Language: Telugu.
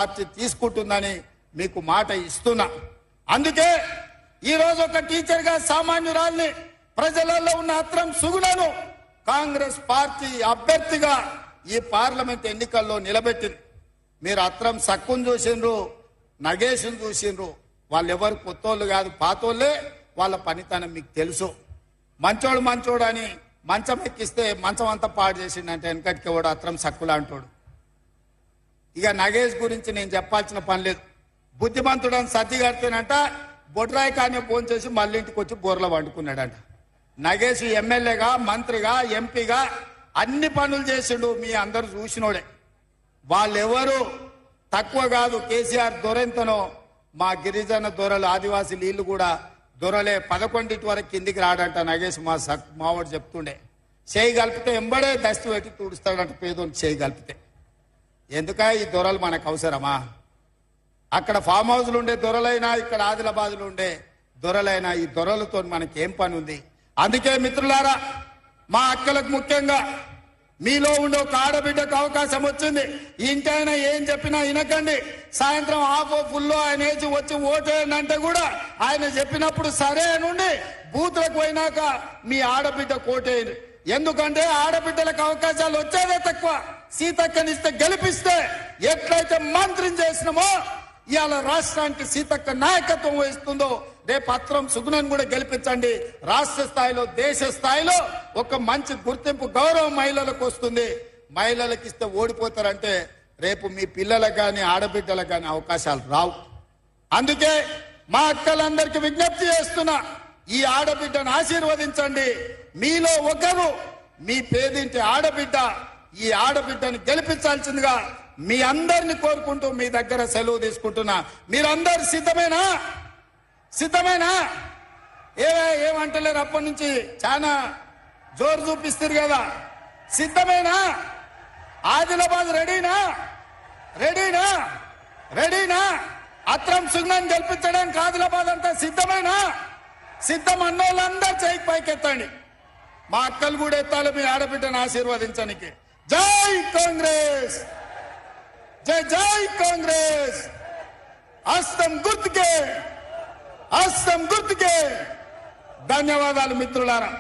పార్టీ తీసుకుంటుందని మీకు మాట ఇస్తున్నా. అందుకే ఈ రోజు ఒక టీచర్ గా సామాన్యురాల్ని ప్రజలలో ఉన్న అత్రం సుగుణను కాంగ్రెస్ పార్టీ అభ్యర్థిగా ఈ పార్లమెంట్ ఎన్నికల్లో నిలబెట్టింది. మీరు అత్రం సక్కును చూసిండ్రు, నగేష్ను చూసిండ్రు. వాళ్ళు ఎవరు కొత్తోళ్ళు కాదు, పాతోళ్ళే. వాళ్ళ పనితనం మీకు తెలుసు. మంచోడు మంచోడు అని మంచం ఎక్కిస్తే మంచం అంతా పాడు చేసిండంటే వెనకటికి ఎవడు అత్రం సక్కులా అంటాడు. ఇక నగేష్ గురించి నేను చెప్పాల్సిన పని లేదు. బుద్ధిమంతుడని సర్ది కడితేనంట బొడ్రాయి కానీ ఫోన్ చేసి మళ్ళీ ఇంటికి వచ్చి బోర్లో వండుకున్నాడంట. నగేష్ ఎమ్మెల్యేగా, మంత్రిగా, ఎంపీగా అన్ని పనులు చేసిండు. మీ అందరు చూసినోడే. వాళ్ళెవరు తక్కువ కాదు. కేసీఆర్ దొరెంతనో మా గిరిజన దొరలు, ఆదివాసీలు వీళ్ళు కూడా దొరలే. 11 వరకు కిందికి రాడంట నగేష్. మావాడు చెప్తుండే చేయి కలిపితే ఎంబడే దస్తు పెట్టి తుడుస్తాడంట పేదోని చేయి కలిపితే. ఎందుక ఈ దొరలు మనకు అవసరమా? అక్కడ ఫామ్ హౌస్లు ఉండే దొరలైనా, ఇక్కడ ఆదిలాబాద్లో ఉండే దొరలైనా, ఈ దొరలతో మనకేం పని ఉంది? అందుకే మిత్రులారా, మా అక్కలకు ముఖ్యంగా మీలో ఉండే ఒక ఆడబిడ్డకు అవకాశం వచ్చింది. ఇంటైనా ఏం చెప్పినా వినకండి. సాయంత్రం హాఫ్ ఫుల్లో ఆయన వేసి వచ్చి ఓటేయండి అంటే కూడా ఆయన చెప్పినప్పుడు సరే నుండి బూత్లకు పోయినాక మీ ఆడబిడ్డ కోటేయండి. ఎందుకంటే ఆడబిడ్డలకు అవకాశాలు వచ్చేదే తక్కువ. సీతక్కనిస్తే గెలిపిస్తే ఎట్లయితే మంత్రిని చేసినామో ఇవాళ రాష్ట్రానికి సీతక్క నాయకత్వం వహిస్తుందో రేపు అత్రం సుగుణను కూడా గెలిపించండి. రాష్ట్ర స్థాయిలో, దేశ స్థాయిలో ఒక మంచి గుర్తింపు, గౌరవం మహిళలకు వస్తుంది. మహిళలకు ఇస్తే ఓడిపోతారంటే రేపు మీ పిల్లలకు కానీ ఆడబిడ్డలకు కానీ అవకాశాలు రావు. అందుకే మా అక్కలందరికీ విజ్ఞప్తి చేస్తున్నా, ఈ ఆడబిడ్డను ఆశీర్వదించండి. మీలో ఒకరు మీ పేదింటి ఆడబిడ్డ. ఈ ఆడబిడ్డను గెలిపించాల్సిందిగా మీ అందరిని కోరుకుంటూ మీ దగ్గర సెలవు తీసుకుంటున్నా. మీరందరు సిద్ధమేనా? సిద్ధమేనా? ఏమంటలేరు? అప్పటి నుంచి చాలా జోరు చూపిస్తారు కదా. సిద్ధమేనా? ఆదిలాబాద్ రెడీనా? రెడీనా? రెడీనా? అత్రం సుగుణను గెలిపించడానికి ఆదిలాబాద్ అంతా సిద్ధమేనా? సిద్ధం అన్నోళ్ళందరూ చేయి పైకెత్తండి. మా అక్కలు కూడా ఎత్తాలి మీ ఆడబిడ్డను ఆశీర్వదించడానికి. జై కాంగ్రెస్, జై జై కాంగ్రెస్. హస్తం గుర్తుకే, హస్తం గుర్తుకే. ధన్యవాదాలు మిత్రులారా.